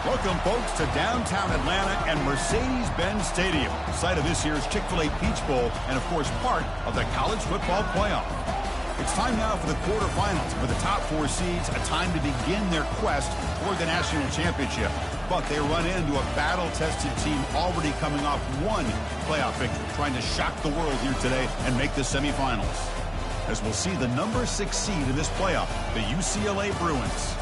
Welcome, folks, to downtown Atlanta and Mercedes-Benz Stadium, site of this year's Chick-fil-A Peach Bowl and, of course, part of the College Football Playoff. It's time now for the quarterfinals. For the top four seeds, a time to begin their quest toward the national championship. But they run into a battle-tested team already coming off one playoff victory, trying to shock the world here today and make the semifinals. As we'll see the number 6 seed in this playoff, the UCLA Bruins,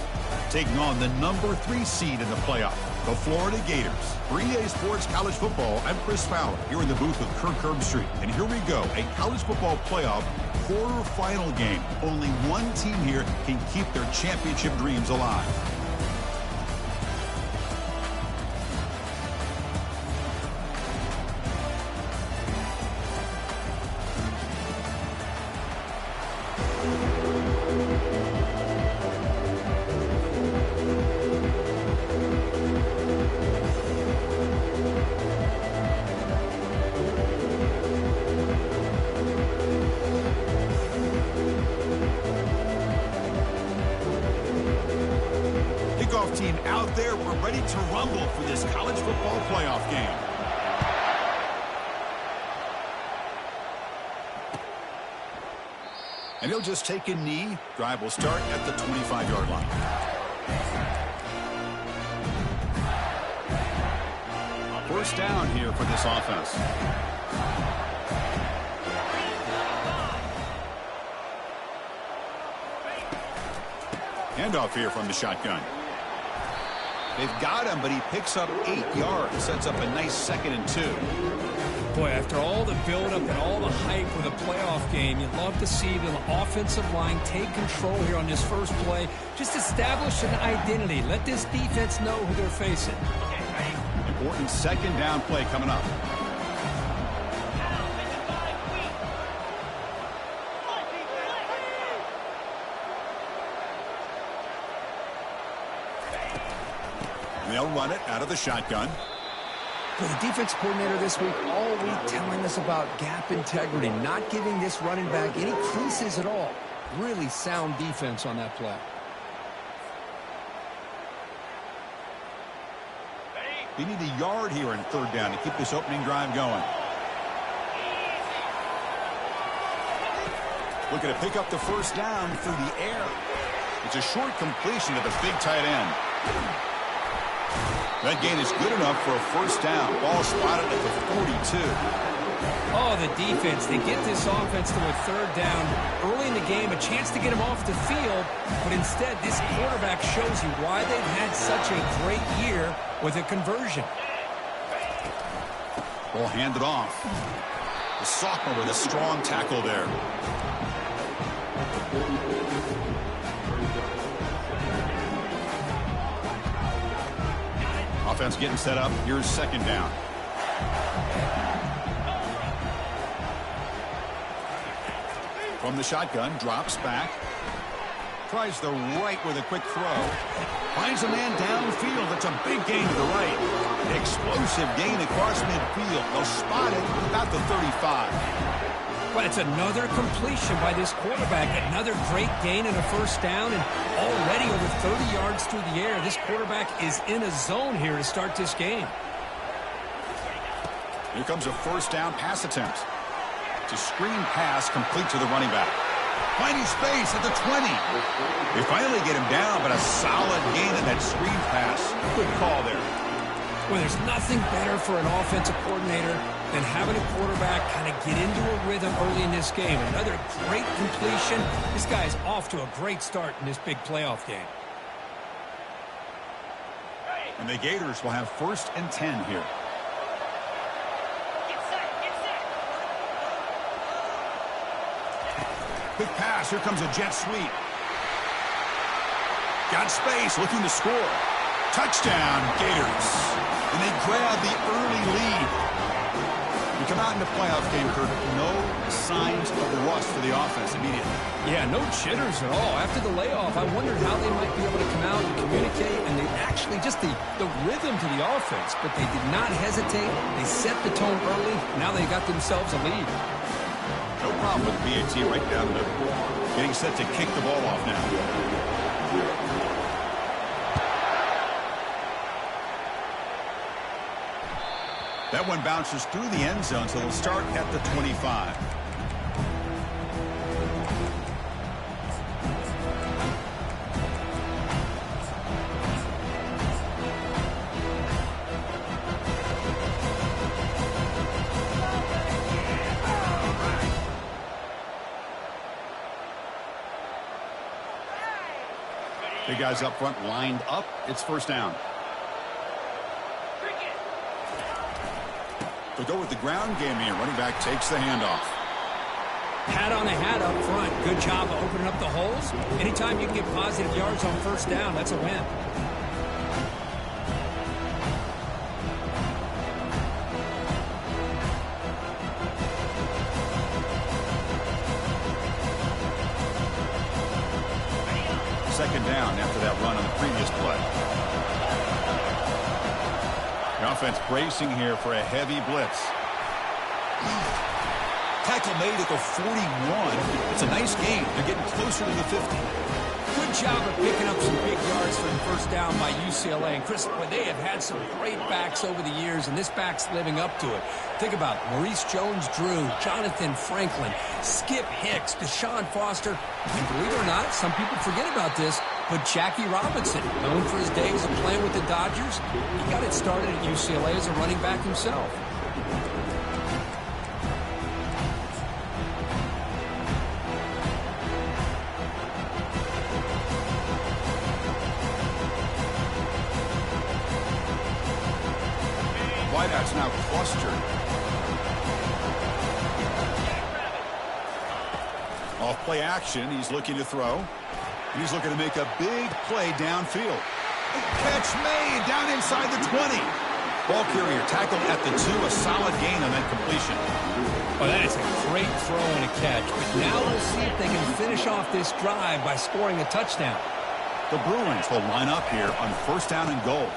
taking on the number 3 seed in the playoff, the Florida Gators. For EA Sports College Football, I'm Chris Fowler, here in the booth with Kirk Herbstreit. And here we go, a college football playoff quarterfinal game. Only one team here can keep their championship dreams alive. Team out there, we're ready to rumble for this college football playoff game. And he'll just take a knee. Drive will start at the 25-yard line. First down here for this offense. Handoff here from the shotgun. They've got him, but he picks up 8 yards. Sets up a nice 2nd and 2. Boy, after all the buildup and all the hype for the playoff game, you'd love to see the offensive line take control here on this first play. Just establish an identity. Let this defense know who they're facing. Important 2nd down play coming up. They'll run it out of the shotgun. Well, the defense coordinator this week all week telling us about gap integrity, not giving this running back any creases at all. Really sound defense on that play. They need a yard here in 3rd down to keep this opening drive going. Looking to pick up the first down through the air. It's a short completion to the big tight end. That gain is good enough for a first down. Ball spotted at the 42. Oh, the defense. They get this offense to a 3rd down early in the game, a chance to get him off the field, but instead this quarterback shows you why they've had such a great year with a conversion. Ball handed off. The sophomore with a strong tackle there. Offense getting set up. Here's 2nd down. From the shotgun, drops back. Tries the right with a quick throw. Finds a man downfield. That's a big gain to the right. Explosive gain across midfield. They'll spot it about the 35. But it's another completion by this quarterback. Another great gain and a first down, and already over 30 yards through the air. This quarterback is in a zone here to start this game. Here comes a first down pass attempt. It's a screen pass complete to the running back. Finding space at the 20. They finally get him down, but a solid gain in that screen pass. Good call there. Well, there's nothing better for an offensive coordinator than having a quarterback kind of get into a rhythm early in this game. Another great completion. This guy's off to a great start in this big playoff game. And the Gators will have 1st and 10 here. Quick pass. Here comes a jet sweep. Got space, looking to score. Touchdown, Gators. And they grab the early lead. We come out in the playoff game, Kirk. No signs of rust for the offense immediately. Yeah, no jitters at all. After the layoff, I wondered how they might be able to come out and communicate, and they actually just the rhythm to the offense, but they did not hesitate. They set the tone early. Now they got themselves a lead. No problem with BAT right down the middle. Getting set to kick the ball off now. That one bounces through the end zone, so they'll start at the 25. The guys up front lined up. It's first down. To go with the ground game here. Running back takes the handoff. Hat on a hat up front. Good job of opening up the holes. Anytime you can get positive yards on first down, that's a win. Second down after that run on the previous play. The offense bracing here for a heavy blitz. Tackle made at the 41. It's a nice gain. They're getting closer to the 50. Good job of picking up some big yards for the first down by UCLA. And Chris, they have had some great backs over the years, and this back's living up to it. Think about Maurice Jones-Drew, Jonathan Franklin, Skip Hicks, Deshaun Foster, and believe it or not, some people forget about this, but Jackie Robinson, known for his days of playing with the Dodgers, he got it started at UCLA as a running back himself. Wideouts now clustered. Off play action, he's looking to throw. And he's looking to make a big play downfield. Catch made down inside the 20. Ball carrier tackled at the 2, a solid gain on that completion. Oh, that is a great throw and a catch. But now we'll see if they can finish off this drive by scoring a touchdown. The Bruins will line up here on first down and goal.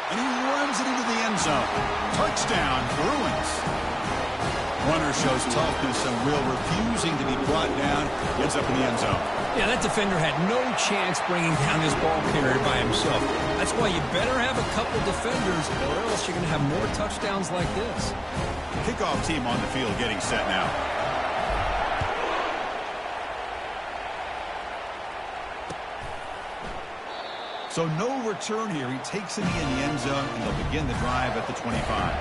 And he runs it into the end zone. Touchdown, Bruins. Runner shows toughness and will, refusing to be brought down. Gets up in the end zone. Yeah, that defender had no chance bringing down this ball carrier by himself. That's why you better have a couple defenders, or else you're going to have more touchdowns like this. Kickoff team on the field getting set now. So no return here. He takes it in the end zone, and they'll begin the drive at the 25.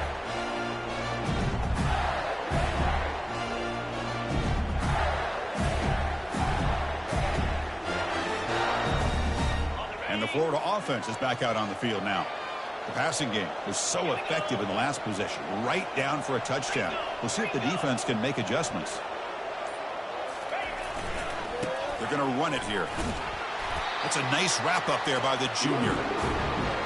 And the Florida offense is back out on the field now. The passing game was so effective in the last possession, right down for a touchdown. We'll see if the defense can make adjustments. They're going to run it here. That's a nice wrap up there by the junior.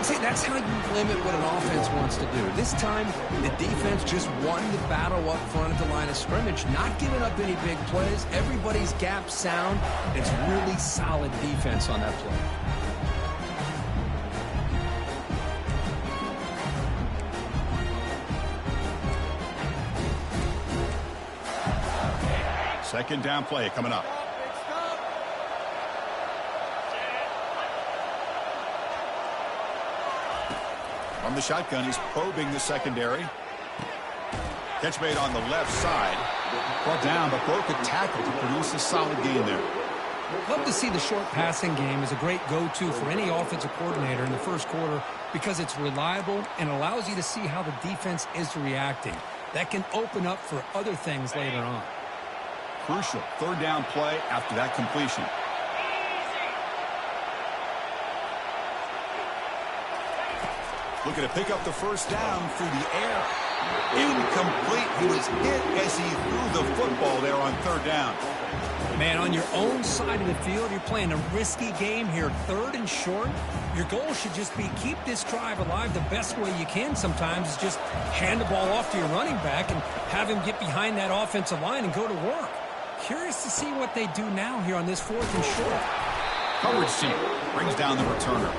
See, that's how you limit what an offense wants to do. This time, the defense just won the battle up front at the line of scrimmage, not giving up any big plays. Everybody's gap sound. It's really solid defense on that play. Second down play coming up. From the shotgun, he's probing the secondary. Catch made on the left side. Brought down, but broke a tackle to produce a solid gain there. Love to see the short passing game as a great go-to for any offensive coordinator in the first quarter because it's reliable and allows you to see how the defense is reacting. That can open up for other things later on. Crucial third down play after that completion. Looking to pick up the first down through the air. Incomplete. He was hit as he threw the football there on third down. Man, on your own side of the field, you're playing a risky game here, third and short. Your goal should just be keep this drive alive the best way you can sometimes is just hand the ball off to your running back and have him get behind that offensive line and go to work. Curious to see what they do now here on this fourth and short. Coverage team brings down the returner.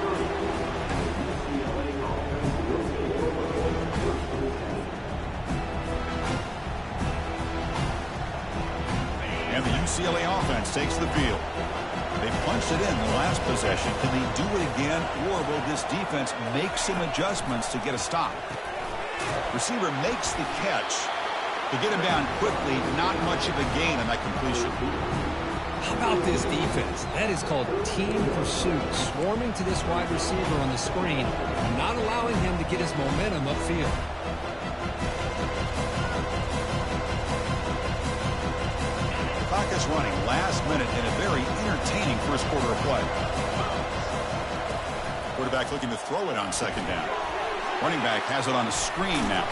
And the UCLA offense takes the field. They punched it in the last possession. Can they do it again, or will this defense make some adjustments to get a stop? Receiver makes the catch. To get him down quickly, not much of a gain on that completion. How about this defense? That is called team pursuit. Swarming to this wide receiver on the screen and not allowing him to get his momentum upfield. The clock is running last minute in a very entertaining first quarter of play. Quarterback looking to throw it on second down. Running back has it on the screen now.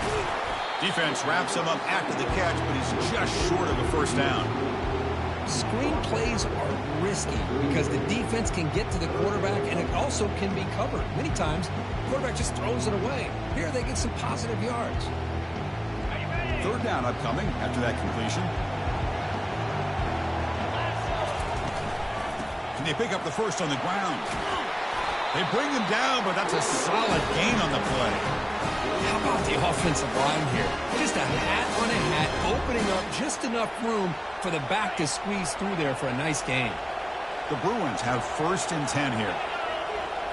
Defense wraps him up after the catch, but he's just short of a first down. Screen plays are risky because the defense can get to the quarterback, and it also can be covered. Many times, the quarterback just throws it away. Here they get some positive yards. Third down upcoming after that completion. Can they pick up the first on the ground? They bring him down, but that's a solid gain on the play. How about the offensive line here? Just a hat on a hat, opening up just enough room for the back to squeeze through there for a nice gain. The Bruins have 1st and 10 here.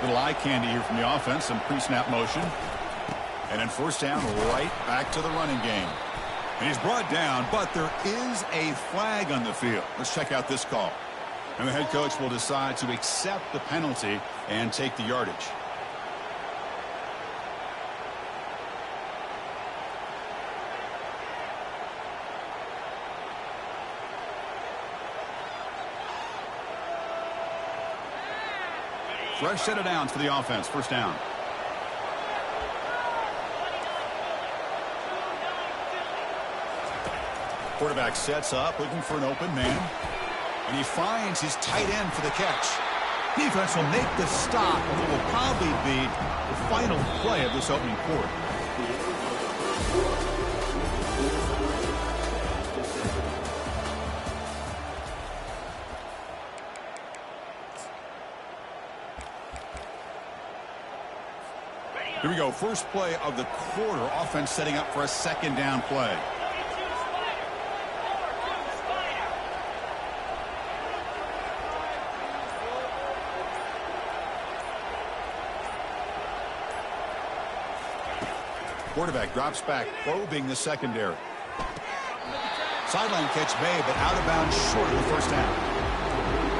Little eye candy here from the offense, some pre-snap motion. And then first down, right back to the running game. And he's brought down, but there is a flag on the field. Let's check out this call. And the head coach will decide to accept the penalty and take the yardage. Fresh set of downs for the offense. First down. Quarterback sets up, looking for an open man. And he finds his tight end for the catch. Defense will make the stop, and it will probably be the final play of this opening quarter. Here we go. First play of the quarter. Offense setting up for a second down play. Quarterback drops back, probing the secondary. Sideline catch made, but out of bounds short of the first down.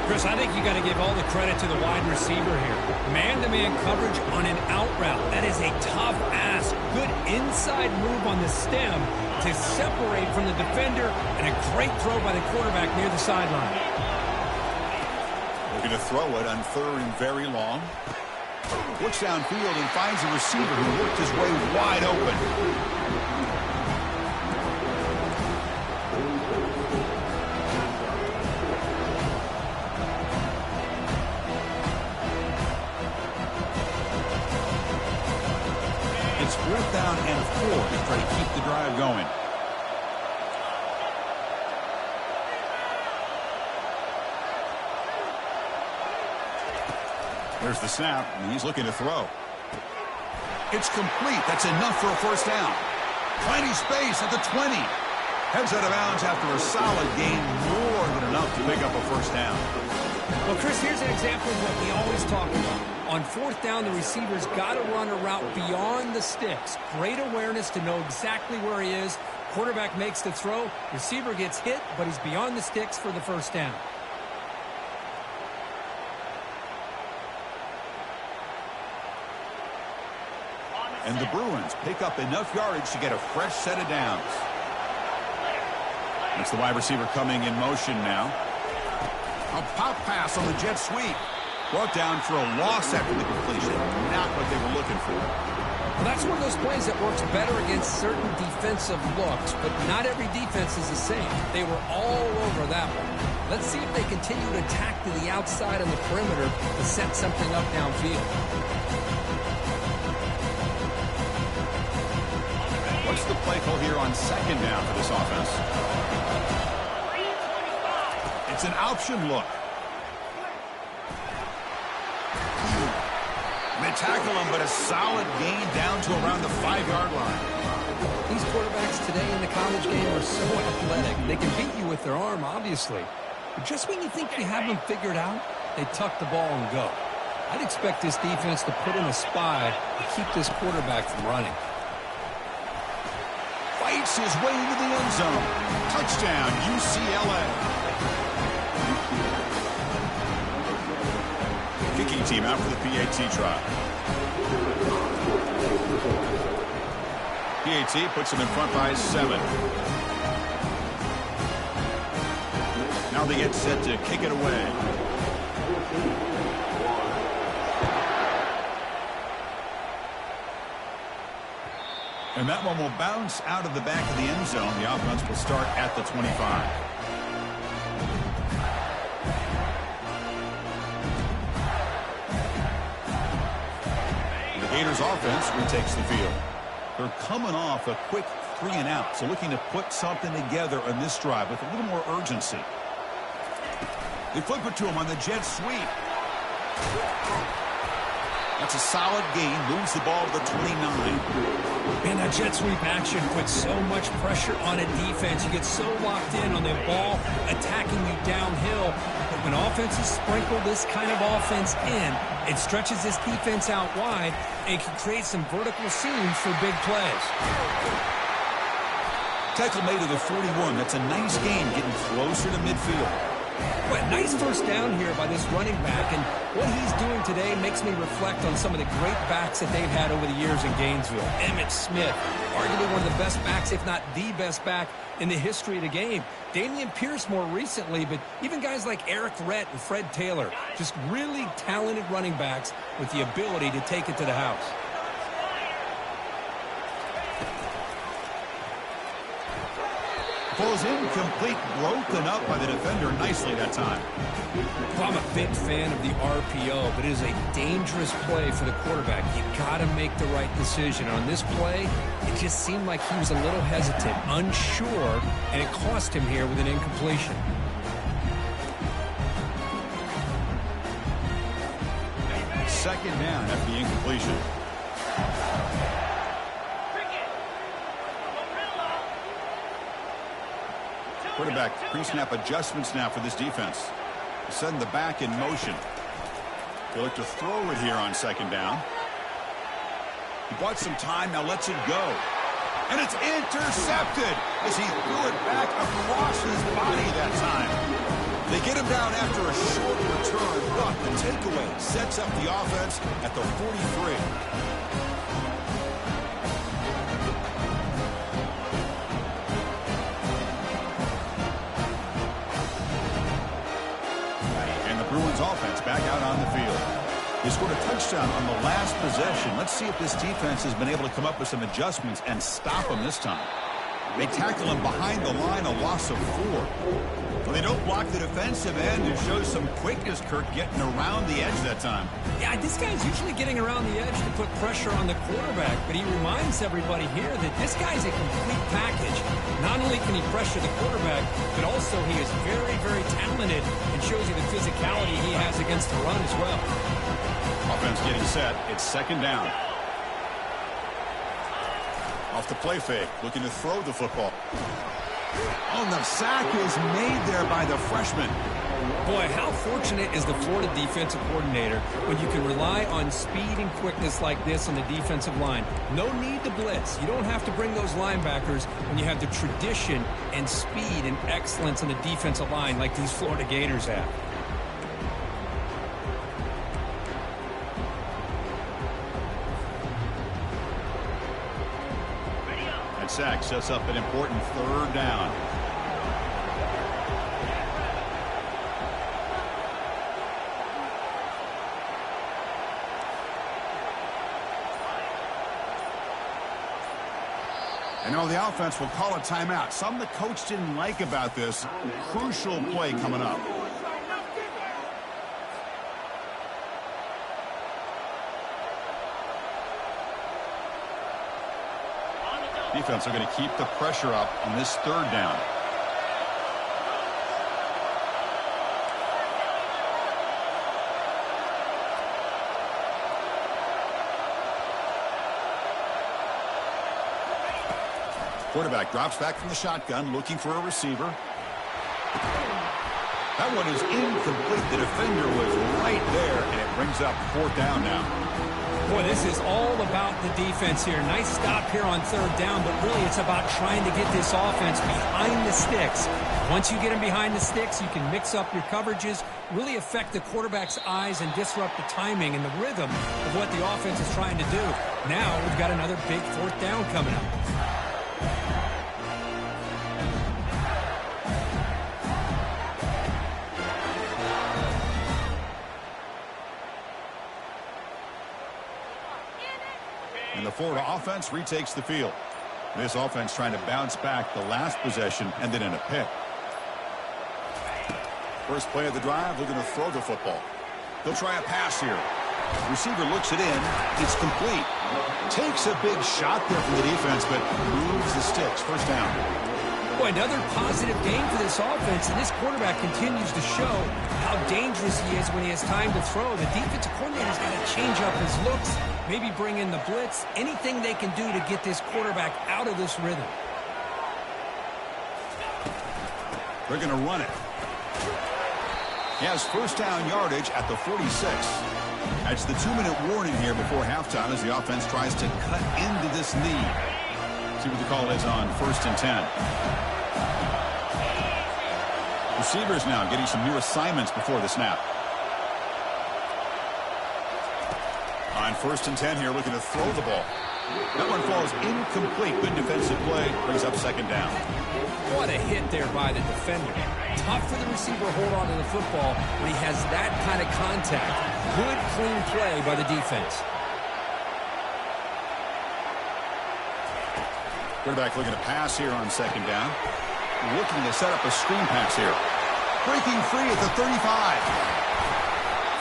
Chris, I think you got to give all the credit to the wide receiver here. Man-to-man coverage on an out route. That is a tough ask. Good inside move on the stem to separate from the defender, and a great throw by the quarterback near the sideline. Looking to throw it on 3rd and very long. Looks downfield and finds a receiver who worked his way wide open. It's 4th down and 4 to try to keep the drive going. There's the snap, and he's looking to throw. It's complete. That's enough for a first down. Plenty space at the 20. Heads out of bounds after a solid gain, more than enough to pick up a first down. Well, Chris, here's an example of what we always talk about. On 4th down, the receiver's got to run a route beyond the sticks. Great awareness to know exactly where he is. Quarterback makes the throw. Receiver gets hit, but he's beyond the sticks for the first down. And the Bruins pick up enough yardage to get a fresh set of downs. It's the wide receiver coming in motion now. A pop pass on the jet sweep. Brought down for a loss after the completion. Not what they were looking for. Well, that's one of those plays that works better against certain defensive looks, but not every defense is the same. They were all over that one. Let's see if they continue to attack to the outside on the perimeter to set something up downfield. What's the play call here on second down for this offense? It's an option look. They tackle him, but a solid gain down to around the 5-yard line. These quarterbacks today in the college game are so athletic. They can beat you with their arm, obviously. But just when you think you have them figured out, they tuck the ball and go. I'd expect this defense to put in a spy to keep this quarterback from running. fights his way into the end zone. Touchdown, UCLA. Kicking team out for the PAT trial. PAT puts them in front by 7. Now they get set to kick it away. And that one will bounce out of the back of the end zone. The offense will start at the 25. The Gators offense retakes the field. They're coming off a quick 3-and-out, so looking to put something together on this drive with a little more urgency. They flip it to him on the jet sweep. That's a solid gain. Moves the ball to the 29. Man, that jet sweep action puts so much pressure on a defense. You get so locked in on the ball attacking you downhill. But when offenses sprinkle this kind of offense in, it stretches this defense out wide and can create some vertical seams for big plays. Tackle made to the 41. That's a nice gain, getting closer to midfield. Well, nice first down here by this running back, and what he's doing today makes me reflect on some of the great backs that they've had over the years in Gainesville. Emmitt Smith, arguably one of the best backs, if not the best back in the history of the game. Dameon Pierce more recently, but even guys like Eric Rhett and Fred Taylor, just really talented running backs with the ability to take it to the house. Ball's incomplete, broken up by the defender nicely that time. Well, I'm a big fan of the RPO, but it is a dangerous play for the quarterback. You got to make the right decision. On this play, it just seemed like he was a little hesitant, unsure, and it cost him here with an incompletion. Second down after the incompletion. Quarterback pre-snap adjustments now for this defense. Sending the back in motion. They look to throw it here on second down. He bought some time, now lets it go. And it's intercepted as he threw it back across his body that time. They get him down after a short return, but the takeaway sets up the offense at the 43. Bruins offense back out on the field. They scored a touchdown on the last possession. Let's see if this defense has been able to come up with some adjustments and stop them this time. They tackle him behind the line, a loss of 4. Well, they don't block the defensive end. It shows some quickness, Kirk, getting around the edge that time. Yeah, this guy's usually getting around the edge to put pressure on the quarterback, but he reminds everybody here that this guy's a complete package. Not only can he pressure the quarterback, but also he is very, very talented and shows you the physicality he has against the run as well. Offense getting set. It's second down. Off the play fake, looking to throw the football. Oh, the sack is made there by the freshman. Boy, how fortunate is the Florida defensive coordinator when you can rely on speed and quickness like this on the defensive line. No need to blitz. You don't have to bring those linebackers when you have the tradition and speed and excellence on the defensive line like these Florida Gators have. That sack sets up an important third down. And now the offense will call a timeout. Something the coach didn't like about this. Crucial play coming up. Defense are going to keep the pressure up on this third down. Quarterback drops back from the shotgun, looking for a receiver. That one is incomplete. The defender was right there, and it brings up fourth down now. Boy, this is all about the defense here. Nice stop here on third down, but really it's about trying to get this offense behind the sticks. Once you get them behind the sticks, you can mix up your coverages, really affect the quarterback's eyes and disrupt the timing and the rhythm of what the offense is trying to do. Now we've got another big fourth down coming up. And the Florida offense retakes the field. This offense trying to bounce back the last possession and then in a pick. First play of the drive, looking to throw the football. They'll try a pass here. Receiver looks it in. It's complete. Takes a big shot there from the defense, but moves the sticks. First down. Boy, another positive game for this offense, and this quarterback continues to show how dangerous he is when he has time to throw. The defensive coordinator's got to change up his looks, maybe bring in the blitz, anything they can do to get this quarterback out of this rhythm. They're going to run it. He has first down yardage at the 46. That's the 2-minute warning here before halftime as the offense tries to cut into this lead. See what the call is on 1st and 10. Receivers now getting some new assignments before the snap. On 1st and 10 here, looking to throw the ball. That one falls incomplete. Good defensive play. Brings up second down. What a hit there by the defender. Tough for the receiver to hold on to the football when he has that kind of contact. Good, clean play by the defense. Quarterback looking to pass here on second down. Looking to set up a screen pass here. Breaking free at the 35.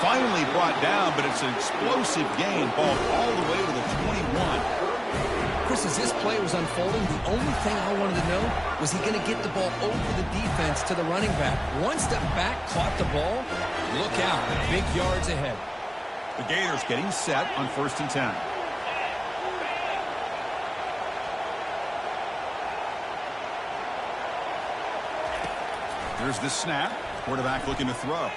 Finally brought down, but it's an explosive gain. Ball all the way to the 21. Chris, as this play was unfolding, the only thing I wanted to know was he going to get the ball over the defense to the running back. Once the back caught the ball, look out. Big yards ahead. The Gators getting set on 1st and 10. There's the snap. Quarterback looking to throw.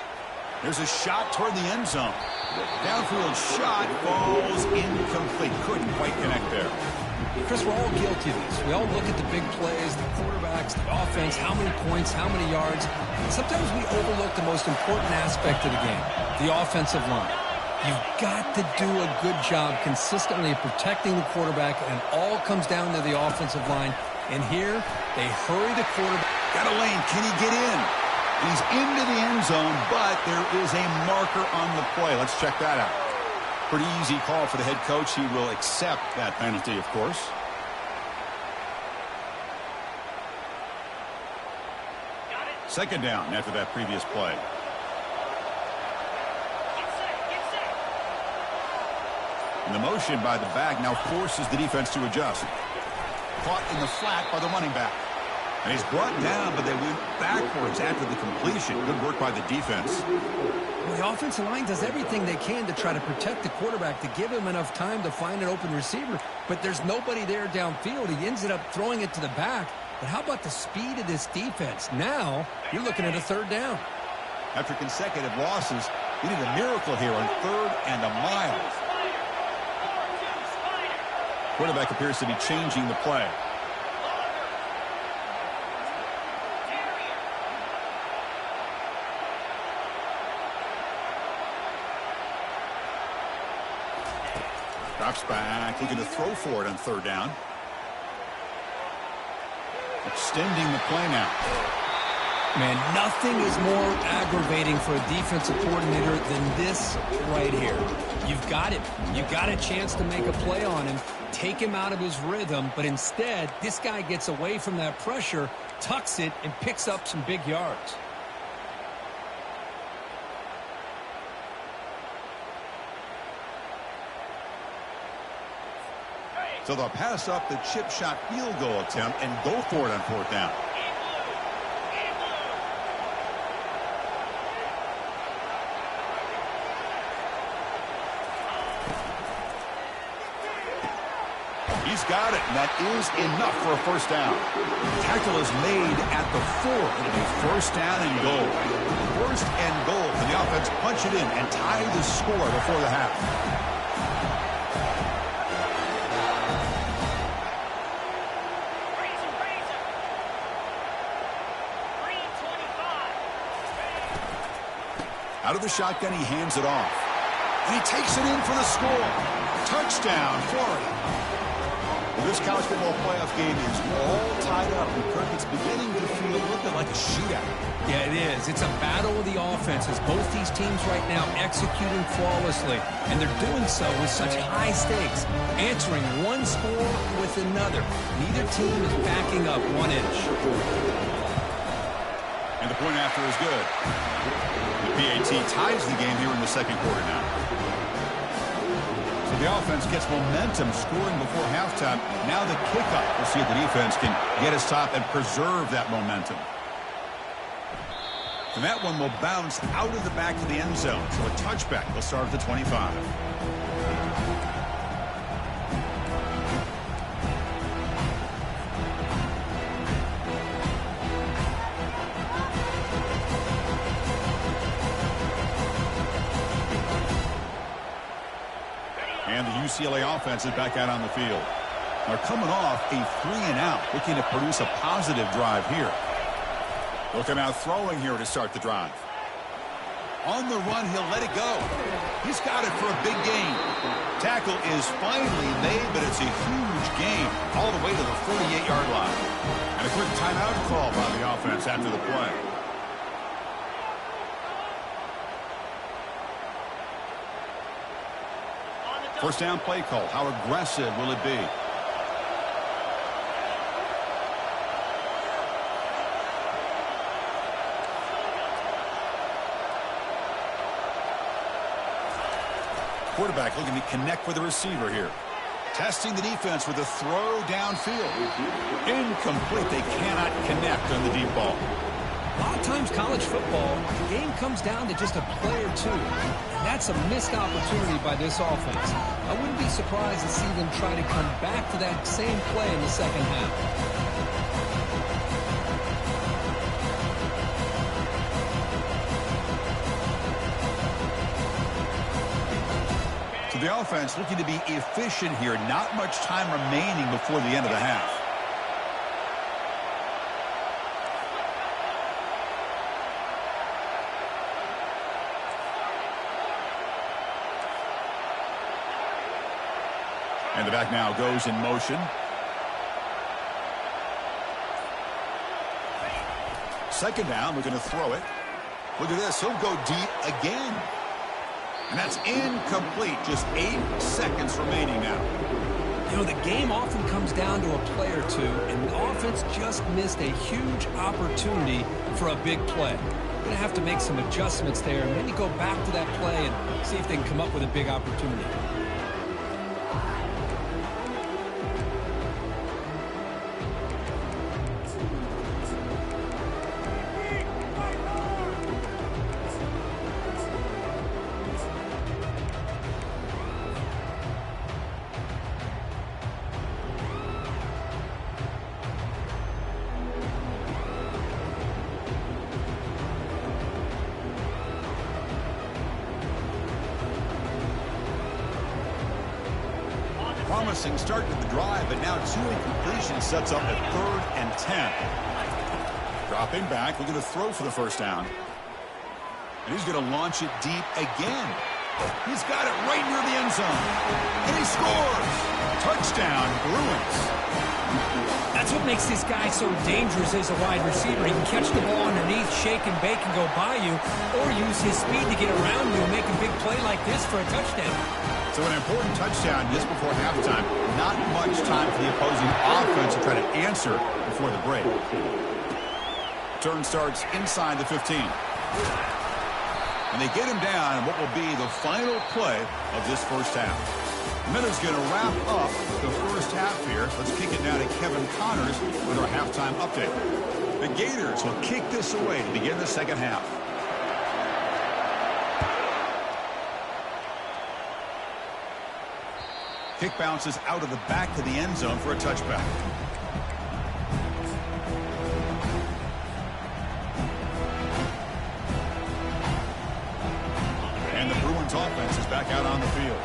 There's a shot toward the end zone. Downfield shot falls incomplete. Couldn't quite connect there. Chris, we're all guilty of this. We all look at the big plays, the quarterbacks, the offense, how many points, how many yards. Sometimes we overlook the most important aspect of the game, the offensive line. You've got to do a good job consistently of protecting the quarterback, and all comes down to the offensive line. And here, they hurry the quarterback. Got a lane. Can he get in? He's into the end zone, but there is a marker on the play. Let's check that out. Pretty easy call for the head coach. He will accept that penalty, of course. Second down after that previous play. And the motion by the back now forces the defense to adjust. Caught in the flat by the running back. And he's brought down, but they went backwards after the completion. Good work by the defense. Well, the offensive line does everything they can to try to protect the quarterback, to give him enough time to find an open receiver. But there's nobody there downfield. He ends up throwing it to the back. But how about the speed of this defense? Now, you're looking at a third down. After consecutive losses, we need a miracle here on 3rd and a mile. Quarterback appears to be changing the play. Drops back, looking to throw for it on 3rd down. Extending the play now. Man, nothing is more aggravating for a defensive coordinator than this right here. You've got him. You've got a chance to make a play on him, take him out of his rhythm, but instead, this guy gets away from that pressure, tucks it, and picks up some big yards. So they'll pass up the chip shot field goal attempt and go for it on 4th down. He's got it, and that is enough for a first down. Tackle is made at the 4. It'll be first down and goal. First and goal. And the offense punch it in and tie the score before the half. Out of the shotgun, he hands it off. And he takes it in for the score. Touchdown, Florida. Well, this college football playoff game is all tied up. And Kirk, it's beginning to feel a little bit like a shootout. Yeah, it is. It's a battle of the offenses. Both these teams right now executing flawlessly. And they're doing so with such high stakes. Answering one score with another. Neither team is backing up 1 inch. And the point after is good. The PAT ties the game here in the second quarter now. So the offense gets momentum scoring before halftime. Now the kickoff. We'll see if the defense can get a stop and preserve that momentum. And that one will bounce out of the back of the end zone. So a touchback will start at the 25. And the UCLA offense is back out on the field. They're coming off a 3-and-out, looking to produce a positive drive here. Looking out throwing here to start the drive. On the run, he'll let it go. He's got it for a big gain. Tackle is finally made, but it's a huge gain all the way to the 48-yard line. And a quick timeout call by the offense after the play. First down play call. How aggressive will it be? Quarterback looking to connect with the receiver here. Testing the defense with a throw downfield. Incomplete. They cannot connect on the deep ball. A lot of times college football, the game comes down to just a play or two. And that's a missed opportunity by this offense. I wouldn't be surprised to see them try to come back to that same play in the second half. So the offense looking to be efficient here. Not much time remaining before the end of the half. And the back now goes in motion. Second down, looking to throw it. Look at this, he'll go deep again. And that's incomplete. Just 8 seconds remaining now. You know, the game often comes down to a play or two, and the offense just missed a huge opportunity for a big play. They're going to have to make some adjustments there and maybe go back to that play and see if they can come up with a big opportunity. Promising start to the drive, but now 2 incompletions sets up at 3rd and 10. Dropping back, looking to throw for the first down. And he's going to launch it deep again. He's got it right near the end zone. And he scores! Touchdown, Bruins. That's what makes this guy so dangerous as a wide receiver. He can catch the ball underneath, shake and bake and go by you, or use his speed to get around you and make a big play like this for a touchdown. So an important touchdown just before halftime. Not much time for the opposing offense to try to answer before the break. Turn starts inside the 15. And they get him down in what will be the final play of this first half. Miller's going to wrap up the first half here. Let's kick it now to Kevin Connors with our halftime update. The Gators will kick this away to begin the second half. Kick bounces out of the back to the end zone for a touchback. And the Bruins offense is back out on the field.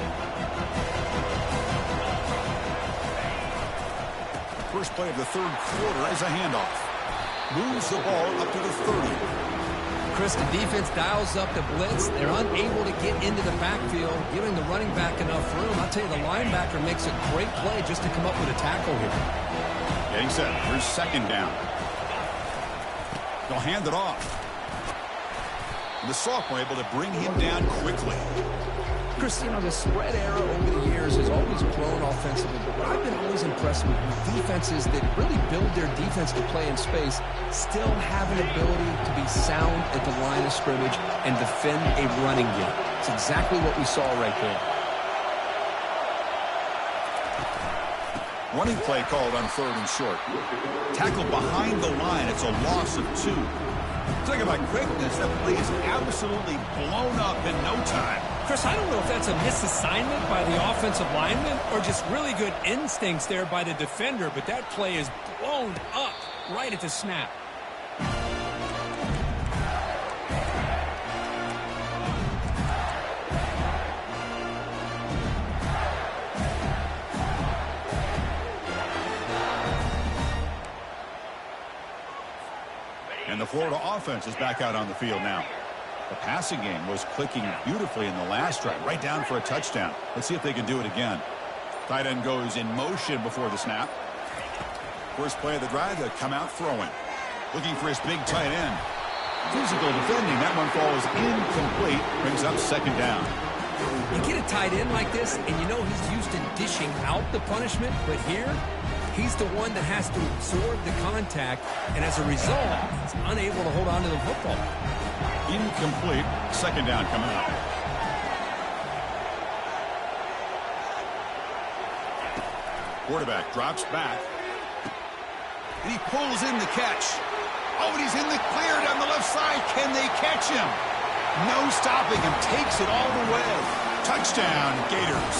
First play of the third quarter is a handoff. Moves the ball up to the 30. Chris, the defense dials up the blitz. They're unable to get into the backfield, giving the running back enough room. I'll tell you, the linebacker makes a great play just to come up with a tackle here. Getting set. Here's second down. They'll hand it off. The sophomore able to bring him down quickly. Chris, you know, the spread era over the years has always grown offensively, but what I've been always impressed with defenses that really build their defense to play in space still have an ability to be sound at the line of scrimmage and defend a running game. It's exactly what we saw right there. Running play called on third and short. Tackle behind the line. It's a loss of 2. Talk about quickness. That play is absolutely blown up in no time. Chris, I don't know if that's a misassignment by the offensive lineman or just really good instincts there by the defender, but that play is blown up right at the snap. And the Florida offense is back out on the field now. The passing game was clicking beautifully in the last drive, right down for a touchdown. Let's see if they can do it again. Tight end goes in motion before the snap. First play of the drive, they'll come out throwing. Looking for his big tight end. Physical defending. That one falls incomplete. Brings up second down. You get a tight end like this, and you know he's used to dishing out the punishment, but here, he's the one that has to absorb the contact, and as a result, he's unable to hold on to the football. Incomplete. Second down coming up. Quarterback drops back. And he pulls in the catch. Oh, and he's in the clear down the left side. Can they catch him? No stopping him. Takes it all the way. Touchdown, Gators.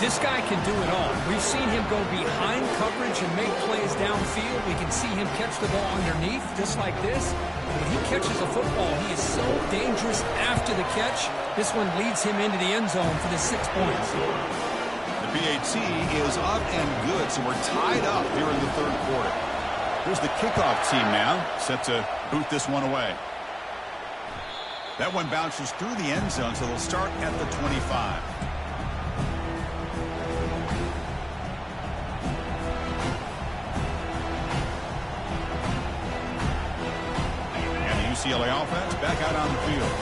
This guy can do it all. We've seen him go behind coverage and make plays downfield. We can see him catch the ball underneath, just like this. When he catches a football, he is so dangerous after the catch. This one leads him into the end zone for the 6 points. The PAT is up and good, so we're tied up here in the third quarter. Here's the kickoff team now, set to boot this one away. That one bounces through the end zone, so they'll start at the 25. UCLA offense back out on the field.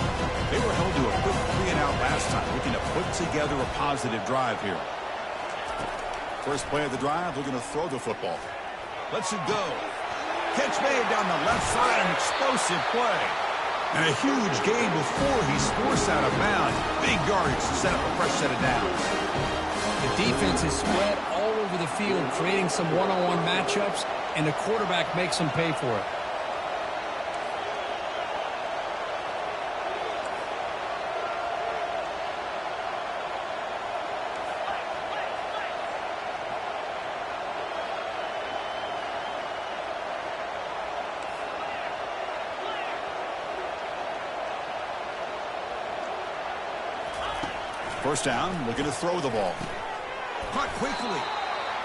They were held to a quick 3-and-out last time, looking to put together a positive drive here. First play of the drive, looking to throw the football. Lets it go. Catch made down the left side, an explosive play. And a huge gain before he's forced out of bounds. Big yardage to set up a fresh set of downs. The defense is spread all over the field, creating some one-on-one matchups, and the quarterback makes them pay for it. First down, looking to throw the ball. Caught quickly.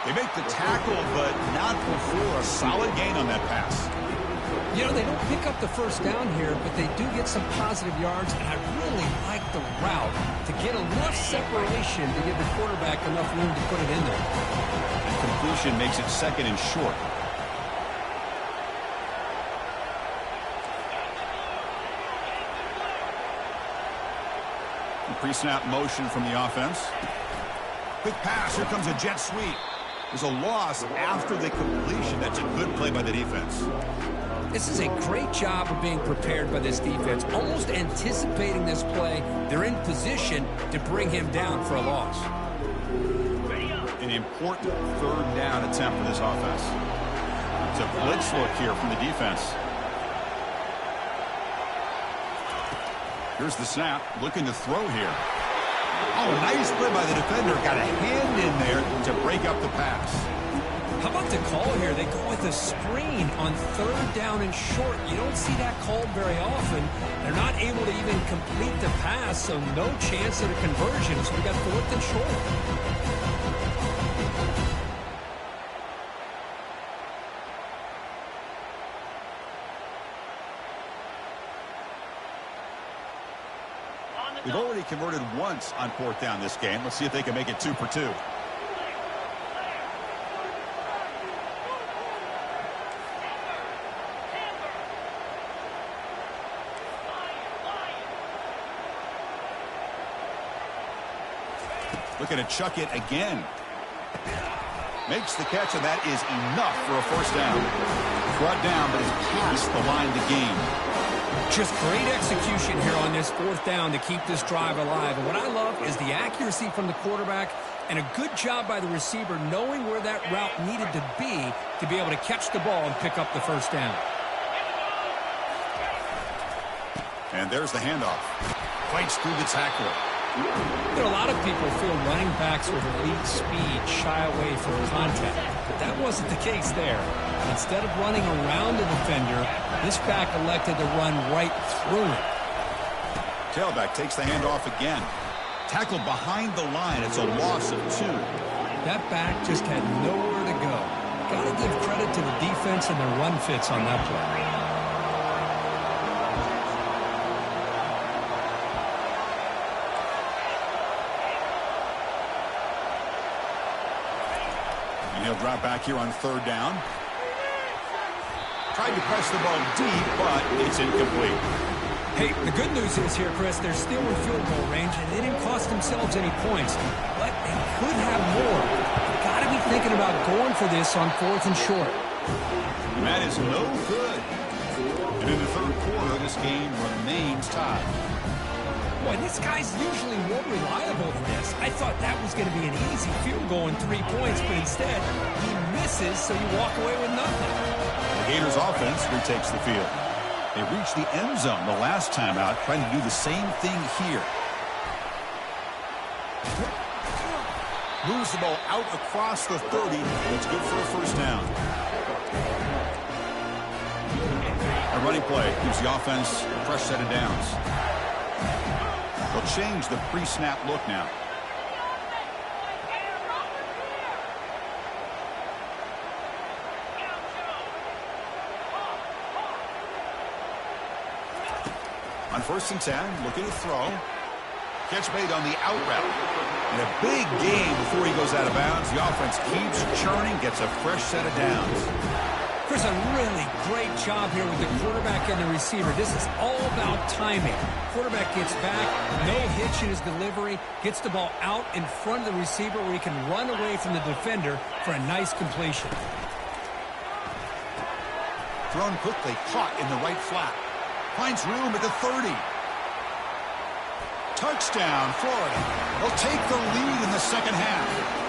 They make the tackle, but not before a solid gain on that pass. You know, they don't pick up the first down here, but they do get some positive yards, and I really like the route to get enough separation to give the quarterback enough room to put it in there. And completion makes it second and short. Pre-snap motion from the offense. Quick pass. Here comes a jet sweep. There's a loss after the completion. That's a good play by the defense. This is a great job of being prepared by this defense. Almost anticipating this play. They're in position to bring him down for a loss. An important third down attempt for this offense. It's a blitz look here from the defense. Here's the snap, looking to throw here. Oh, nice play by the defender. Got a hand in there to break up the pass. How about the call here? They go with a screen on third down and short. You don't see that called very often. They're not able to even complete the pass, so no chance at a conversion. So we got fourth and short. converted once on 4th down this game. Let's see if they can make it 2 for 2. Looking to chuck it again. Makes the catch, and that is enough for a 1st down. Brought down, but is past the line to gain. Just great execution here on this 4th down to keep this drive alive. And what I love is the accuracy from the quarterback and a good job by the receiver knowing where that route needed to be able to catch the ball and pick up the 1st down. And there's the handoff. Fights through the tackle. You know, a lot of people feel running backs with elite speed shy away from contact, but that wasn't the case there. Instead of running around the defender, this back elected to run right through it. Tailback takes the handoff again. Tackled behind the line. It's a loss of 2. That back just had nowhere to go. Got to give credit to the defense and their run fits on that play. He'll drop back here on 3rd down. Tried to press the ball deep, but it's incomplete. Hey, the good news is here, Chris, they're still in field goal range, and they didn't cost themselves any points. But they could have more. Got to be thinking about going for this on 4th and short. And that is no good. And in the 3rd quarter, this game remains tied. Boy, this guy's usually more reliable than this. I thought that was going to be an easy field goal and 3 points, but instead, he misses, so you walk away with nothing. The Gators offense retakes the field. They reached the end zone the last time out, trying to do the same thing here. Moves the ball out across the 30. It's good for a 1st down. A running play gives the offense a fresh set of downs. They'll change the pre-snap look now. On 1st and 10, looking to throw. Catch made on the out route. And a big gain before he goes out of bounds. The offense keeps churning, gets a fresh set of downs. Chris, a really great job here with the quarterback and the receiver. This is all about timing. Quarterback gets back, no hitch in his delivery, gets the ball out in front of the receiver where he can run away from the defender for a nice completion. Thrown quickly, caught in the right flat. Finds room at the 30. Touchdown, Florida. They'll take the lead in the 2nd half.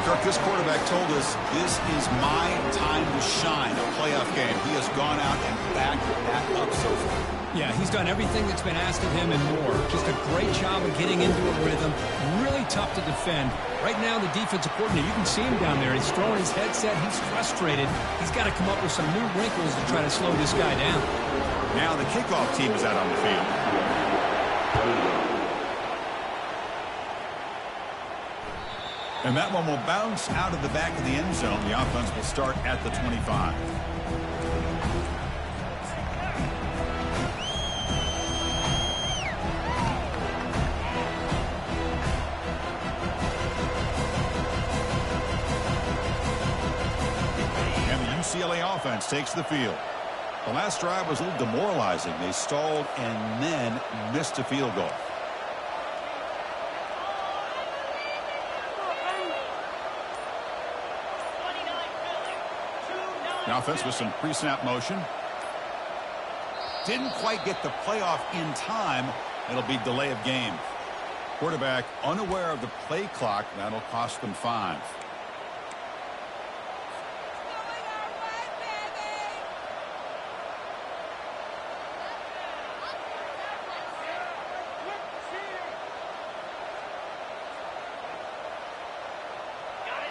Kirk, this quarterback told us this is my time to shine, a playoff game. He has gone out and backed that up so far. Yeah, he's done everything that's been asked of him and more. Just a great job of getting into a rhythm. Really tough to defend. Right now, the defensive coordinator, you can see him down there. He's throwing his headset. He's frustrated. He's got to come up with some new wrinkles to try to slow this guy down. Now the kickoff team is out on the field. And that one will bounce out of the back of the end zone. The offense will start at the 25. And the UCLA offense takes the field. The last drive was a little demoralizing. They stalled and then missed a field goal. The offense with some pre-snap motion. Didn't quite get the playoff in time. It'll be delay of game. Quarterback unaware of the play clock. That'll cost them 5.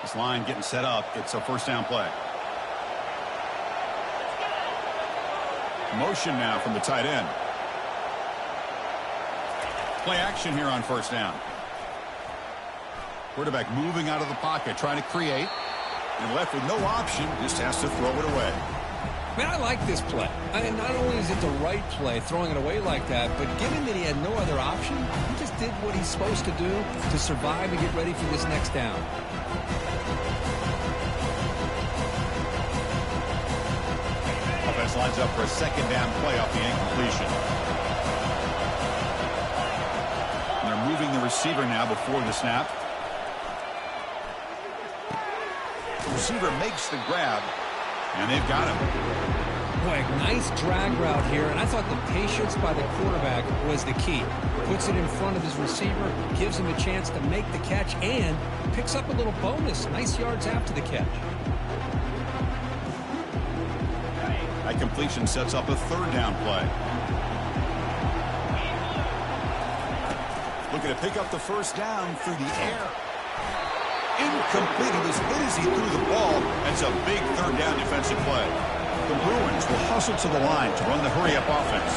This line getting set up. It's a 1st down play. Motion now from the tight end. Play action here on 1st down. Quarterback moving out of the pocket, trying to create. And left with no option, just has to throw it away. Man, I like this play. Not only is it the right play, throwing it away like that, but given that he had no other option, he just did what he's supposed to do to survive and get ready for this next down. Offense lines up for a second down play off the incompletion. And they're moving the receiver now before the snap. The receiver makes the grab, and they've got him. Boy, nice drag route here, and I thought the patience by the quarterback was the key. Puts it in front of his receiver, gives him a chance to make the catch, and picks up a little bonus. Nice yards after the catch. That completion sets up a third down play. Looking to pick up the first down through the air. Incomplete. He was hit as he threw the ball. That's a big third down defensive play. The Bruins will hustle to the line to run the hurry-up offense.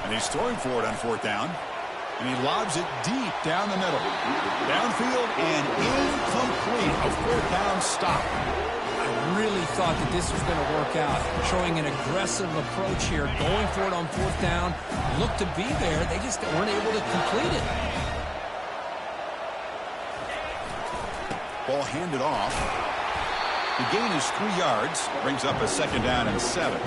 And he's throwing for it on fourth down. And he lobs it deep down the middle. Downfield and incomplete. A fourth down stop. I really thought that this was going to work out. Showing an aggressive approach here. Going for it on fourth down. Looked to be there. They just weren't able to complete it. Ball handed off. The gain is 3 yards. Brings up a second down and 7.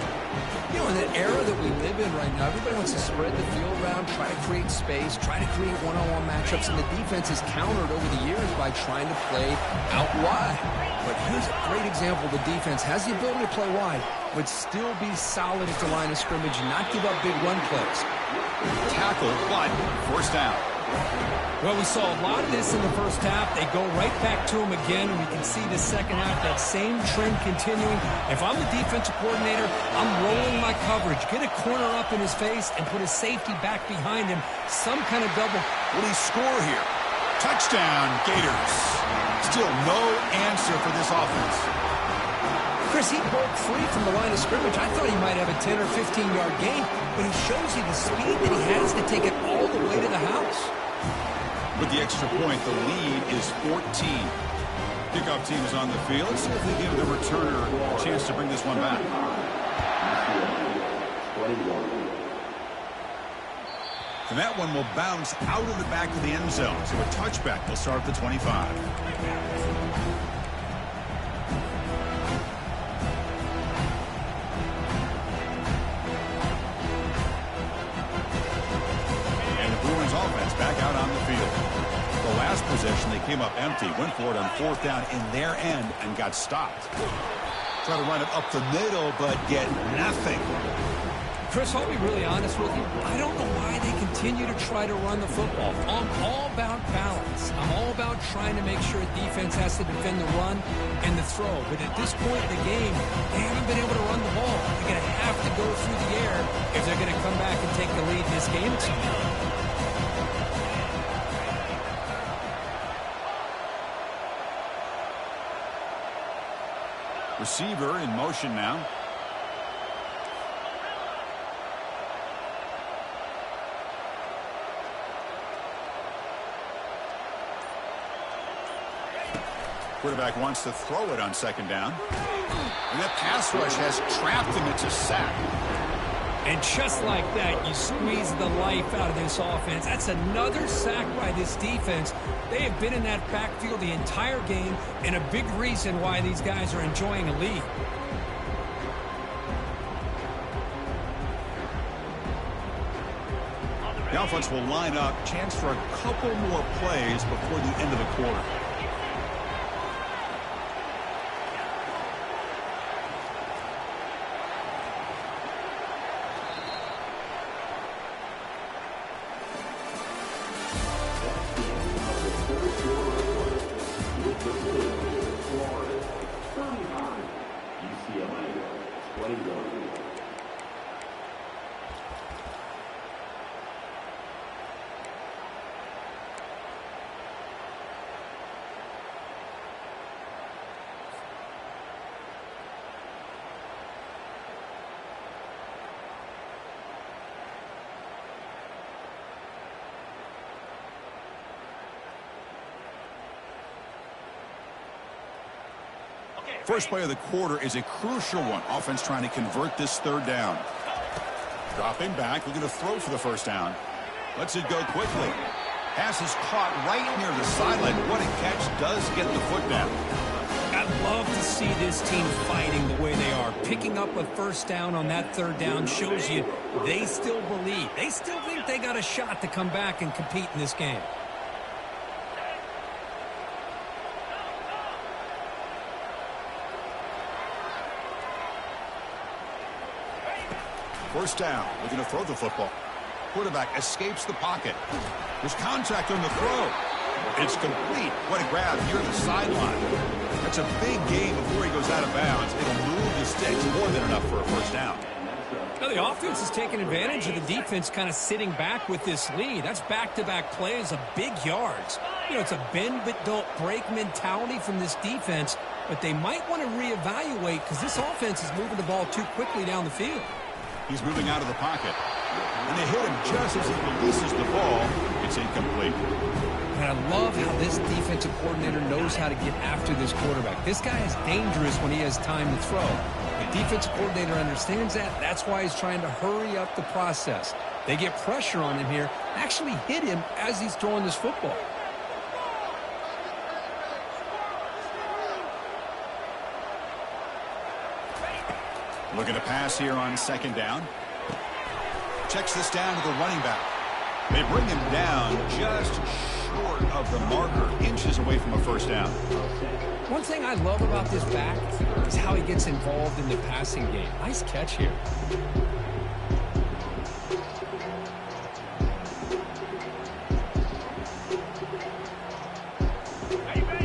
You know, in the era that we live in right now, everybody wants to spread the field around, try to create space, try to create one-on-one matchups, and the defense is countered over the years by trying to play out wide. But here's a great example. The defense has the ability to play wide, but still be solid at the line of scrimmage and not give up big run plays. Tackle, but first down. Well, we saw a lot of this in the first half. They go right back to him again, and we can see the second half, that same trend continuing. If I'm the defensive coordinator, I'm rolling my coverage. Get a corner up in his face and put his safety back behind him. Some kind of double. Will he score here? Touchdown, Gators. Still no answer for this offense. Chris, he broke free from the line of scrimmage. I thought he might have a 10 or 15-yard gain, but he shows you the speed that he has to take it all the way to the house. With the extra point, the lead is 14. Kickoff team is on the field. Let's see if they give the returner a chance to bring this one back. And that one will bounce out of the back of the end zone. So a touchback will start at the 25. Back out on the field. The last possession, they came up empty, went for it on fourth down in their end and got stopped. Try to run it up the middle, but get nothing. Chris, I'll be really honest with you. I don't know why they continue to try to run the football. I'm all about balance. I'm all about trying to make sure defense has to defend the run and the throw. But at this point in the game, they haven't been able to run the ball. They're going to have to go through the air if they're going to come back and take the lead in this game at some point. Receiver in motion now. Quarterback wants to throw it on second down. And that pass rush has trapped him. It's a sack. And just like that, you squeeze the life out of this offense. That's another sack by this defense. They have been in that backfield the entire game, and a big reason why these guys are enjoying a lead. The offense will line up. Chance for a couple more plays before the end of the quarter. First play of the quarter is a crucial one. Offense trying to convert this third down. Dropping back, looking to throw for the first down. Lets it go quickly. Pass is caught right near the sideline. What a catch, does get the foot down. I'd love to see this team fighting the way they are. Picking up a first down on that third down shows you they still believe. They still think they got a shot to come back and compete in this game. First down, looking to throw the football. Quarterback escapes the pocket. There's contact on the throw. It's complete. What a grab near the sideline. That's a big gain before he goes out of bounds. It'll move the sticks more than enough for a first down. Now the offense is taking advantage of the defense kind of sitting back with this lead. That's back-to-back plays of big yards. You know, it's a bend but don't break mentality from this defense, but they might want to reevaluate because this offense is moving the ball too quickly down the field. He's moving out of the pocket. And they hit him just as he releases the ball. It's incomplete. And I love how this defensive coordinator knows how to get after this quarterback. This guy is dangerous when he has time to throw. The defensive coordinator understands that. That's why he's trying to hurry up the process. They get pressure on him here, actually hit him as he's throwing this football. Looking to pass here on second down. Checks this down to the running back. They bring him down just short of the marker, inches away from a first down. One thing I love about this back is how he gets involved in the passing game. Nice catch here.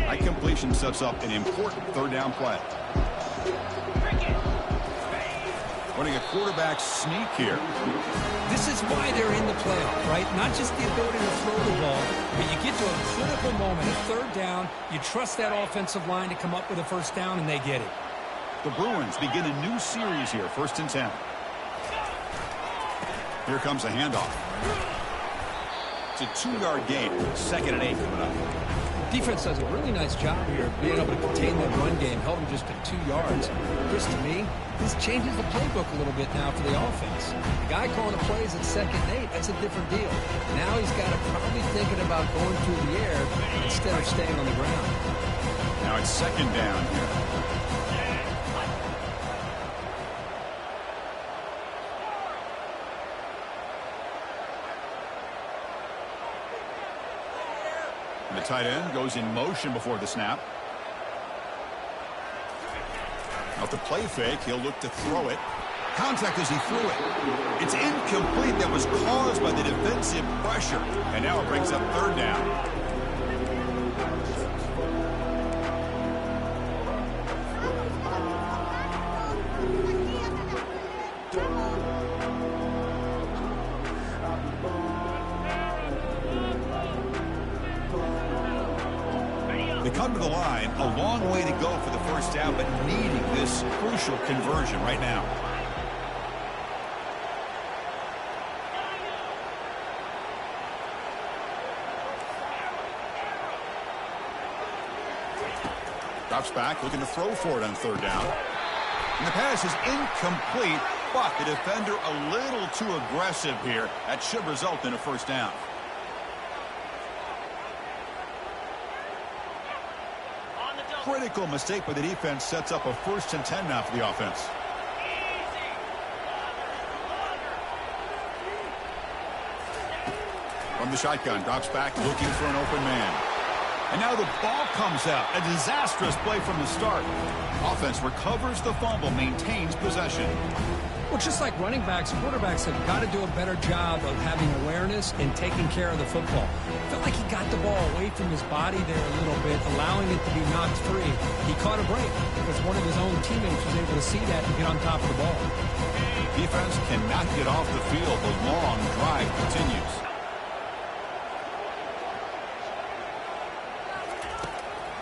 High completion sets up an important third down play. Running a quarterback sneak here. This is why they're in the playoff, right? Not just the ability to throw the ball, but you get to a critical moment, a third down, you trust that offensive line to come up with a first down, and they get it. The Bruins begin a new series here, 1st and 10. Here comes a handoff. It's a 2-yard gain, 2nd and 8 coming up. Defense does a really nice job here of being able to contain that run game, held him just to 2 yards. Chris, to me, this changes the playbook a little bit now for the offense. The guy calling the plays at 2nd and 8, that's a different deal. Now he's got to probably thinking about going through the air instead of staying on the ground. Now it's 2nd down here. The tight end goes in motion before the snap. Now to play fake, he'll look to throw it. Contact as he threw it. It's incomplete. That was caused by the defensive pressure. And now it brings up third down. They come to the line, a long way to go for the first down, but needing this crucial conversion right now. Drops back, looking to throw for it on third down. And the pass is incomplete, but the defender a little too aggressive here. That should result in a first down. Critical mistake by the defense sets up a 1st and 10 now for the offense. From the shotgun, drops back, looking for an open man. And now the ball comes out. A disastrous play from the start. Offense recovers the fumble, maintains possession. Well, just like running backs, quarterbacks have got to do a better job of having awareness and taking care of the football. I felt like he got the ball away from his body there a little bit, allowing it to be knocked free. He caught a break because one of his own teammates was able to see that and get on top of the ball. Defense cannot get off the field. The long drive continues.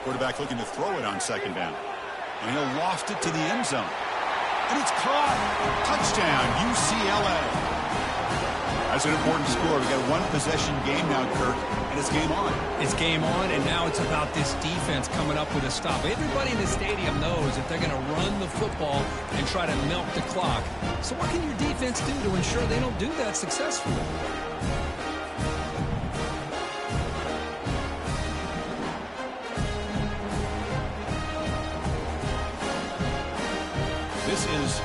Quarterback looking to throw it on second down. And he'll loft it to the end zone. And it's caught. Touchdown, UCLA. That's an important score. We've got a one-possession game now, Kirk. and it's game on. It's game on, and now it's about this defense coming up with a stop. Everybody in the stadium knows that they're going to run the football and try to milk the clock. So what can your defense do to ensure they don't do that successfully? This is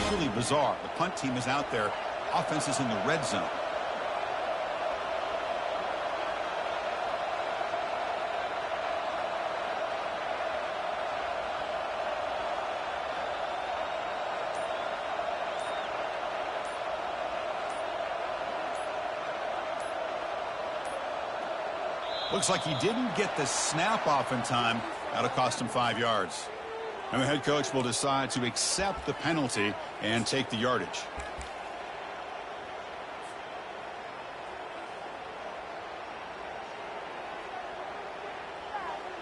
truly bizarre. The punt team is out there. Offense is in the red zone. Looks like he didn't get the snap off in time. That'll cost him 5 yards. And the head coach will decide to accept the penalty and take the yardage.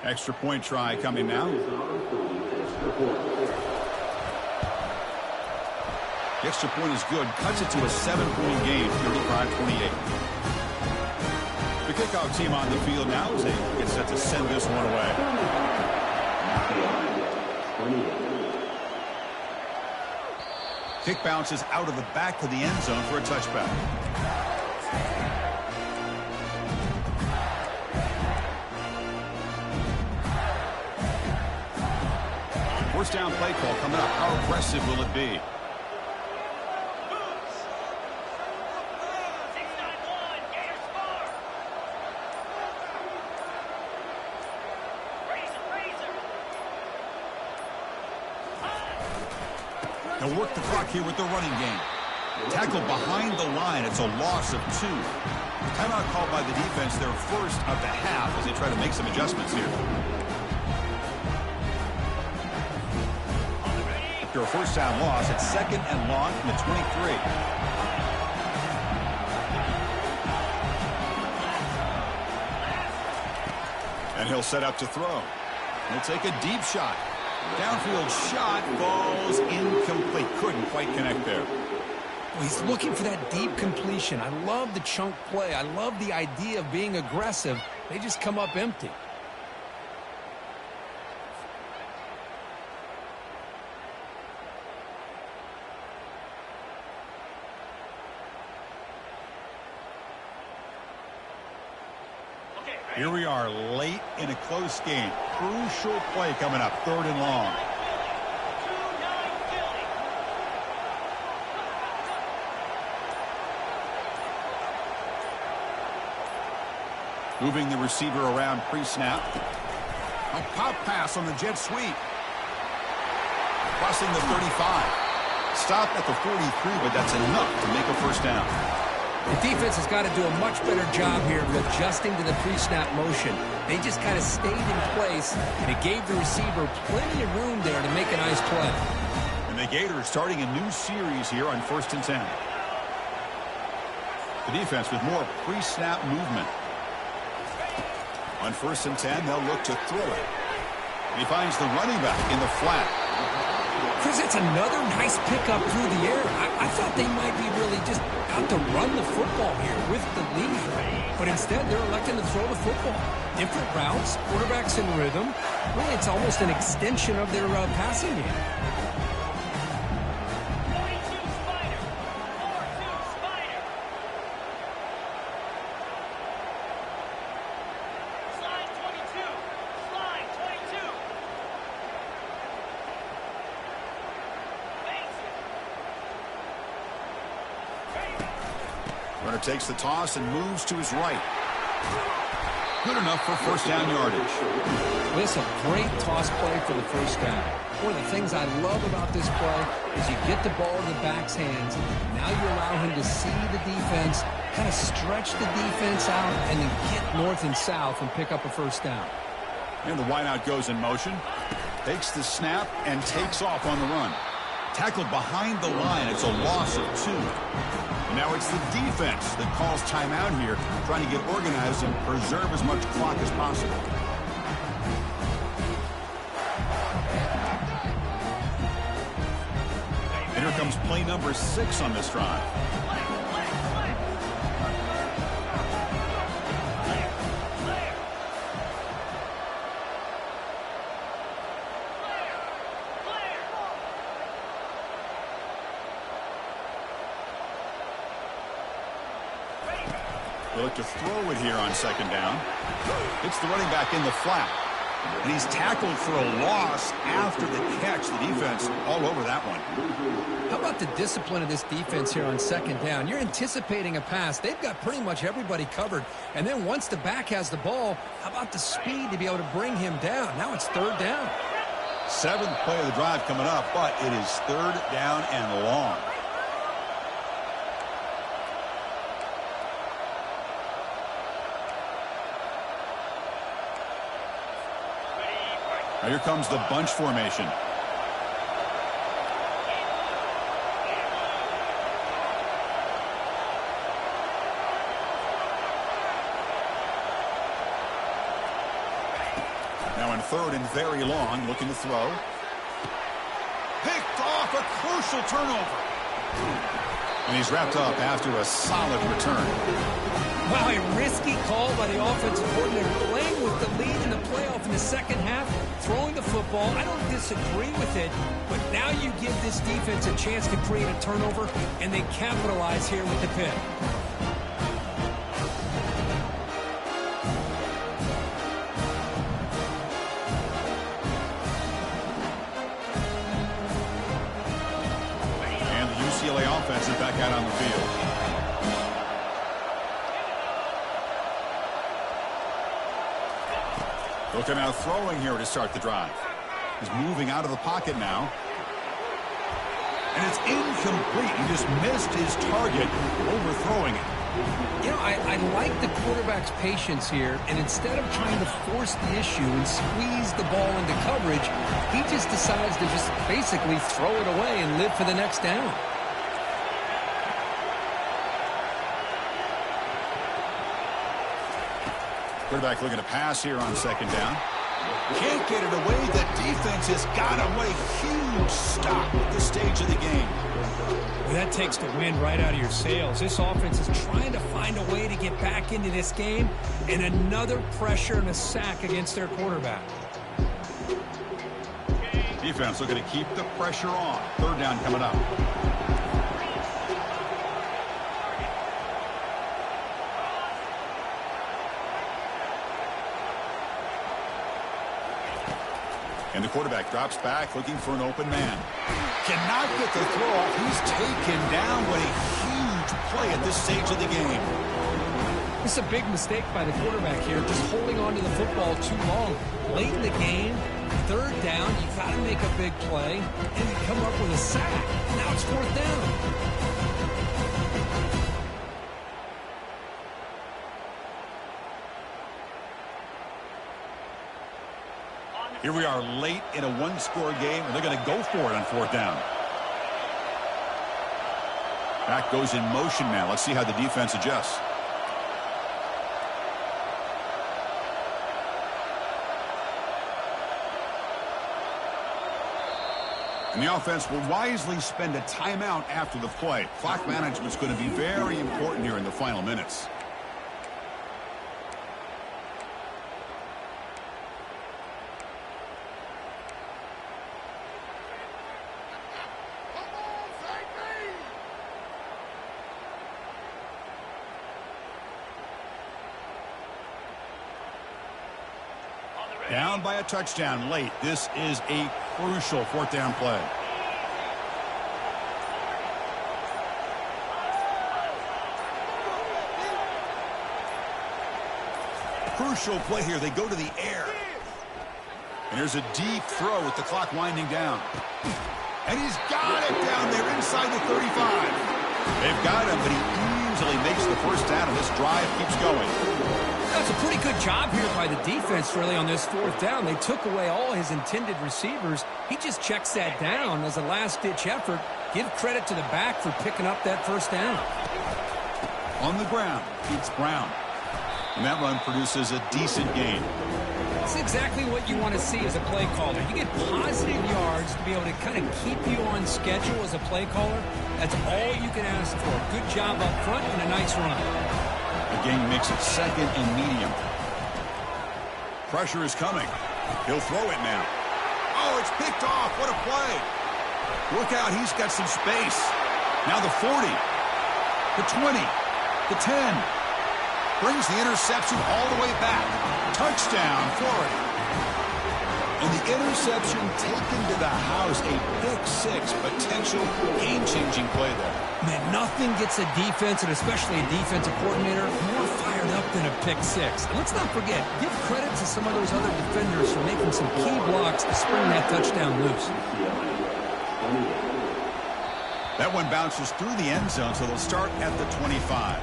Extra point try coming now. The extra point is good. Cuts it to a 7-point game, 35-28. The kickoff team on the field now as they get set to send this one away. Kick bounces out of the back of the end zone for a touchback. First down play call coming up. How aggressive will it be? They'll work the clock here with the running game. Tackle behind the line. It's a loss of 2. Timeout called by the defense, their first of the half, as they try to make some adjustments here. After a first down loss, it's 2nd and long from the 23. And he'll set up to throw. He'll take a deep shot. Downfield shot falls incomplete. Couldn't quite connect there. Well, he's looking for that deep completion. I love the chunk play. I love the idea of being aggressive. They just come up empty. Here we are late in a close game. Crucial play coming up, 3rd and long. Moving the receiver around pre-snap. A pop pass on the jet sweep. Crossing the 35. Stop at the 43, but that's enough to make a first down. The defense has got to do a much better job here of adjusting to the pre-snap motion. They just kind of stayed in place, and it gave the receiver plenty of room there to make a nice play. And the Gators starting a new series here on 1st and 10. The defense with more pre-snap movement. On 1st and 10, they'll look to throw it. He finds the running back in the flat. Chris, it's another nice pickup through the air. I thought they might be really just out to run the football here with the lead. But instead, they're electing to throw the football. Different routes, quarterbacks in rhythm. Really, it's almost an extension of their passing game. Runner takes the toss and moves to his right. Good enough for first down yardage. Listen, great toss play for the first down. One of the things I love about this play is you get the ball in the back's hands. Now you allow him to see the defense, kind of stretch the defense out, and then get north and south and pick up a first down. And the wideout goes in motion. Takes the snap and takes off on the run. Tackled behind the line. It's a loss of 2. And now it's the defense that calls timeout here, trying to get organized and preserve as much clock as possible. And here comes play number 6 on this drive. They look to throw it here on second down. It's the running back in the flat. And he's tackled for a loss after the catch. The defense all over that one. How about the discipline of this defense here on second down? You're anticipating a pass. They've got pretty much everybody covered. And then once the back has the ball, how about the speed to be able to bring him down? Now it's third down. 7th play of the drive coming up, but it is third down and long. Now here comes the bunch formation. Now in third and very long, looking to throw. Picked off, a crucial turnover. And he's wrapped up after a solid return. Wow, a risky call by the offensive coordinator, playing with the lead in the playoff in the second half, throwing the football. I don't disagree with it, but now you give this defense a chance to create a turnover, and they capitalize here with the pick. And the UCLA offense is back out on the field. Looking out throwing here to start the drive. He's moving out of the pocket now. And it's incomplete. He just missed his target, overthrowing it. You know, I like the quarterback's patience here, and instead of trying to force the issue and squeeze the ball into coverage, he just decides to just basically throw it away and live for the next down. Quarterback looking to pass here on second down. Can't get it away. The defense has got him. What a huge stop at this stage of the game. Well, that takes the wind right out of your sails. This offense is trying to find a way to get back into this game, and another pressure and a sack against their quarterback. Defense looking to keep the pressure on. Third down coming up. And the quarterback drops back, looking for an open man. Cannot get the throw off. He's taken down. What a huge play at this stage of the game. It's a big mistake by the quarterback here, just holding on to the football too long. Late in the game, third down, you got to make a big play, and you come up with a sack. Now it's fourth down. Here we are late in a one-score game, and they're going to go for it on fourth down. Back goes in motion now. Let's see how the defense adjusts. And the offense will wisely spend a timeout after the play. Clock management is going to be very important here in the final minutes. Down by a touchdown late. This is a crucial fourth down play. Crucial play here. They go to the air. And there's a deep throw with the clock winding down. And he's got it down there inside the 35. They've got him, but he easily makes the first down, and this drive keeps going. That's a pretty good job here by the defense, really, on this fourth down. They took away all his intended receivers. He just checks that down as a last-ditch effort. Give credit to the back for picking up that first down. On the ground, it's Brown. And that run produces a decent gain. That's exactly what you want to see as a play caller. You get positive yards to be able to kind of keep you on schedule as a play caller. That's all you can ask for. Good job up front and a nice run. The game makes it second and medium. Pressure is coming. He'll throw it now. Oh, it's picked off. What a play. Look out. He's got some space. Now the 40. The 20. The 10. Brings the interception all the way back. Touchdown, Florida. And the interception taken to the house. A pick-6 potential game-changing play there. Man, nothing gets a defense, and especially a defensive coordinator, more fired up than a pick-6. And let's not forget, give credit to some of those other defenders for making some key blocks to spring that touchdown loose. That one bounces through the end zone, so they'll start at the 25.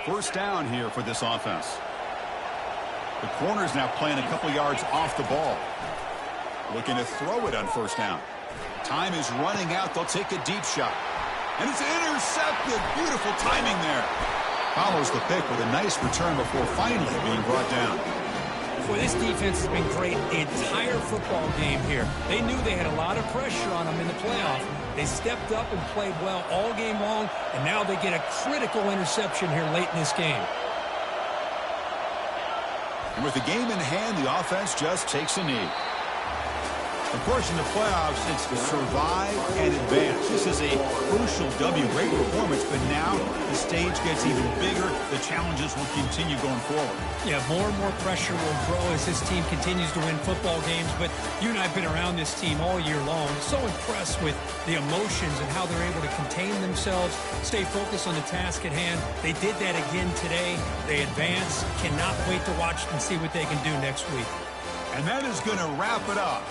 First down here for this offense. The corner's now playing a couple yards off the ball. Looking to throw it on first down. Time is running out. They'll take a deep shot. And it's intercepted. Beautiful timing there. Follows the pick with a nice return before finally being brought down. Boy, this defense has been great the entire football game here. They knew they had a lot of pressure on them in the playoff. They stepped up and played well all game long, and now they get a critical interception here late in this game. And with the game in hand, the offense just takes a knee. Of course, in the playoffs, it's survive and advance. This is a crucial W. Great performance, but now the stage gets even bigger. The challenges will continue going forward. Yeah, more and more pressure will grow as this team continues to win football games, but you and I have been around this team all year long. So impressed with the emotions and how they're able to contain themselves, stay focused on the task at hand. They did that again today. They advance. Cannot wait to watch and see what they can do next week. And that is going to wrap it up.